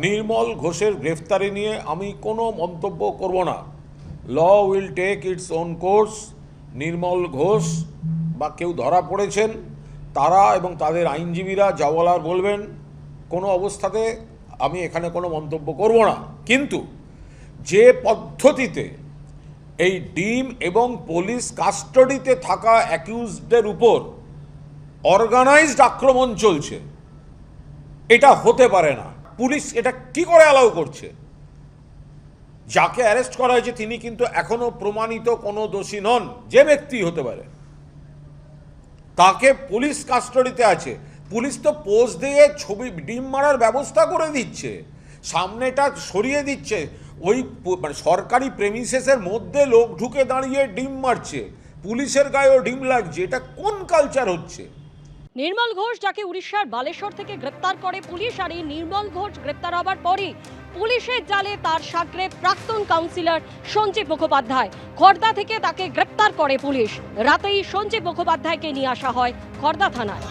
নির্মল ঘোষের গ্রেফতারি নিয়ে আমি কোনো মন্তব্য করব না। Law will take its own course. Nirmal Ghosh বা কেউ ধরা পড়েছেন তারা এবং তাদের আইনজীবীরা যা বলার বলবেন। কোনো অবস্থাতে আমি এখানে কোনো মন্তব্য করব না। কিন্তু যে পদ্ধতিতে এই ডিম এবং পুলিশ কাস্টাডিতে থাকা অ্যাকিউজদের উপর অর্গানাইজড আক্রমণ চলছে, এটা হতে পারে না। পুলিশ এটা কি করে অ্যালাউ করছে? যাকে অ্যারেস্ট করা হয়েছে তিনি কিন্তু এখনো প্রমাণিত কোনো দোষী নন, যে ব্যক্তি হতে পারে। তাকে পুলিশ কাস্টাডিতে আছে। পুলিশ তো পোজ দিয়ে ছবি ডিম মারার ব্যবস্থা করে দিচ্ছে, সামনেটা সরিয়ে দিচ্ছে। ওই মানে সরকারি প্রেমিসেসের মধ্যে লোক ঢুকে দাঁড়িয়ে ডিম মারছে, পুলিশের গায়েও ডিম লাগছে। এটা কোন কালচার হচ্ছে? নির্মল ঘোষ, যাকে উড়িষ্যার বালেশ্বর থেকে গ্রেপ্তার করে পুলিশ, আর এই নির্মল ঘোষ গ্রেপ্তার হবার পরে পুলিশের জালে তার সাগরে প্রাক্তন কাউন্সিলর সঞ্জীব মুখোপাধ্যায়। খড়দা থেকে তাকে গ্রেপ্তার করে পুলিশ। রাতেই সঞ্জীব মুখোপাধ্যায়কে নিয়ে আসা হয় খড়দা থানায়।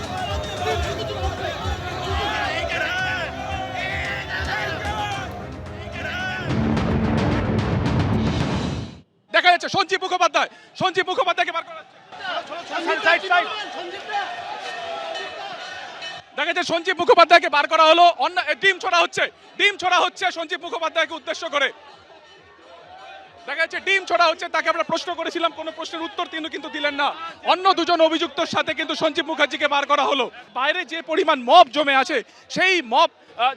দেখা যাচ্ছে সঞ্জীব মুখোপাধ্যায়কে বার করা হচ্ছে। দেখা যাচ্ছে সঞ্জীব মুখোপাধ্যায়কে বার করা হলো। ডিম ছোড়া হচ্ছে সঞ্জীব মুখোপাধ্যায়কে উদ্দেশ্য করে। দেখা যাচ্ছে ডিম ছোড়া হচ্ছে। তাকে আমরা প্রশ্ন করেছিলাম, কোনো প্রশ্নের উত্তর তিনি কিন্তু দিলেন না। অন্য দুজন অভিযুক্তর সাথে কিন্তু সঞ্জীব মুখার্জিকে বার করা হলো। বাইরে যে পরিমাণ মব জমে আছে, সেই মব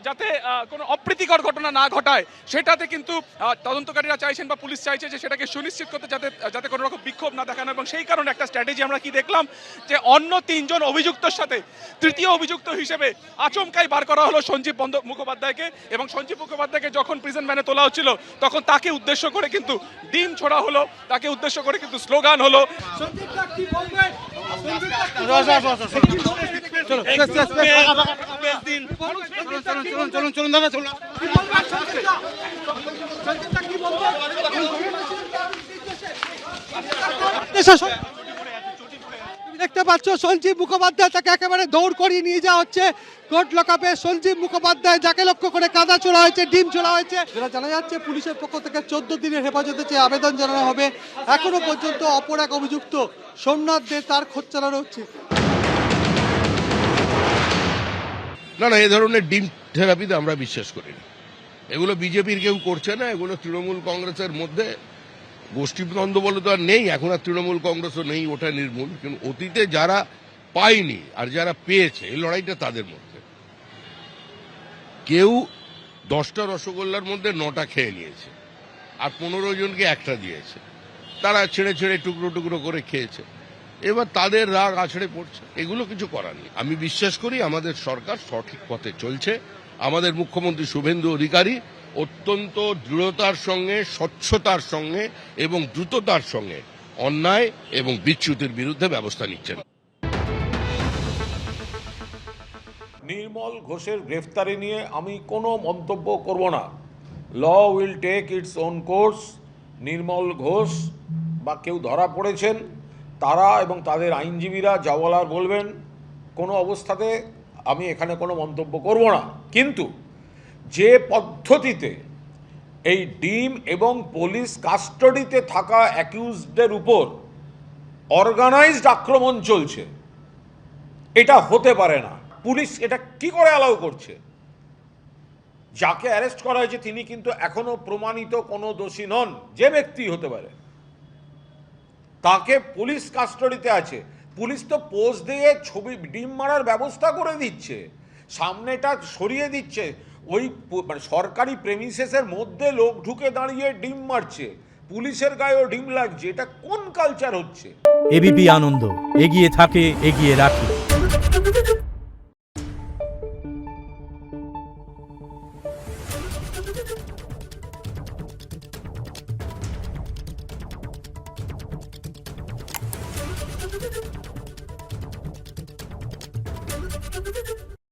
যাতে কোনো অপ্রীতিকর ঘটনা না ঘটায় সেটাতে কিন্তু তদন্তকারীরা চাইছেন বা পুলিশ চাইছে যে সেটাকে সুনিশ্চিত করতে, যাতে কোনো রকম বিক্ষোভ না দেখানো। এবং সেই কারণে একটা স্ট্র্যাটেজি আমরা কি দেখলাম, যে অন্য তিনজন অভিযুক্তর সাথে তৃতীয় অভিযুক্ত হিসেবে আচমকাই বার করা হলো সঞ্জীব মুখোপাধ্যায়কে। এবং সঞ্জীব মুখোপাধ্যায়কে যখন প্রিজন ভ্যানে তোলা হচ্ছিল তখন তাকে উদ্দেশ্য করে কিন্তু ডিম ছোড়া হলো, তাকে উদ্দেশ্য করে কিন্তু স্লোগান হলো। দেখতে পাচ্ছ সঞ্জীব মুখোপাধ্যায়, তাকে একেবারে দৌড় করিয়ে নিয়ে যাওয়া হচ্ছে কোর্ট লকআপে। সঞ্জীব মুখোপাধ্যায়, যাকে লক্ষ্য করে কাদা ছোড়া হয়েছে, ডিম ছোড়া হয়েছে। যেটা জানা যাচ্ছে, পুলিশের পক্ষ থেকে 14 দিনের হেফাজতে চেয়ে আবেদন জানানো হবে। এখনো পর্যন্ত অপর এক অভিযুক্ত সোমনাথ দে, তার খোঁজ চালানো হচ্ছে। না, এই ধরনের ডিম থেরাপিতে আমরা বিশ্বাস করি না। এগুলো বিজেপির কেউ করছে না, এগুলো তৃণমূল কংগ্রেসের মধ্যে গোষ্ঠীদ্বন্দ্ব বলে তো আর নেই। এখন আর তৃণমূল কংগ্রেসও নেই, ওটা নির্মূল। কিন্তু অতীতে যারা পায়নি আর যারা পেয়েছে, এই লড়াইটা তাদের মধ্যে। কেউ 10টা রসগোল্লার মধ্যে 9টা খেয়ে নিয়েছে, আর 15 জনকে একটা দিয়েছে। তারা ছেড়ে ছেড়ে টুকরো টুকরো করে খেয়েছে। এবার তাদের রাগ আছড়ে পড়ছে। এগুলো কিছু করার নেই। আমি বিশ্বাস করি আমাদের সরকার সঠিক পথে চলছে। আমাদের মুখ্যমন্ত্রী শুভেন্দু অধিকারী অত্যন্ত দৃঢ়তার সঙ্গে, স্বচ্ছতার সঙ্গে এবং দ্রুততার সঙ্গে অন্যায় এবং বিচ্যুতির বিরুদ্ধে ব্যবস্থা নিচ্ছেন। নির্মল ঘোষের গ্রেফতারি নিয়ে আমি কোনো মন্তব্য করব না। Law will take its own course. Nirmal Ghosh বা কেউ ধরা পড়েছেন তারা এবং তাদের আইনজীবীরা যা বলার বলবেন। কোনো অবস্থাতে আমি এখানে কোনো মন্তব্য করব না। কিন্তু যে পদ্ধতিতে এই ডিম এবং পুলিশ কাস্টাডিতে থাকা অ্যাকিউজদের উপর অর্গানাইজড আক্রমণ চলছে, এটা হতে পারে না। পুলিশ এটা কি করে অ্যালাউ করছে? যাকে অ্যারেস্ট করা হয়েছে তিনি কিন্তু এখনো প্রমাণিত কোনো দোষী নন, যে ব্যক্তি হতে পারে। তাকে পুলিশ কাস্টাডিতে আছে। পুলিশ তো পোজ দিয়ে ছবি ডিম মারার ব্যবস্থা করে দিচ্ছে, সামনেটা সরিয়ে দিচ্ছে। ওই মানে সরকারি প্রেমিসেসের মধ্যে লোক ঢুকে দাঁড়িয়ে ডিম মারছে, পুলিশের গায়েও ডিম লাগছে। এটা কোন কালচার হচ্ছে? এবিপি আনন্দ, এগিয়ে থাকে, এগিয়ে রাখে।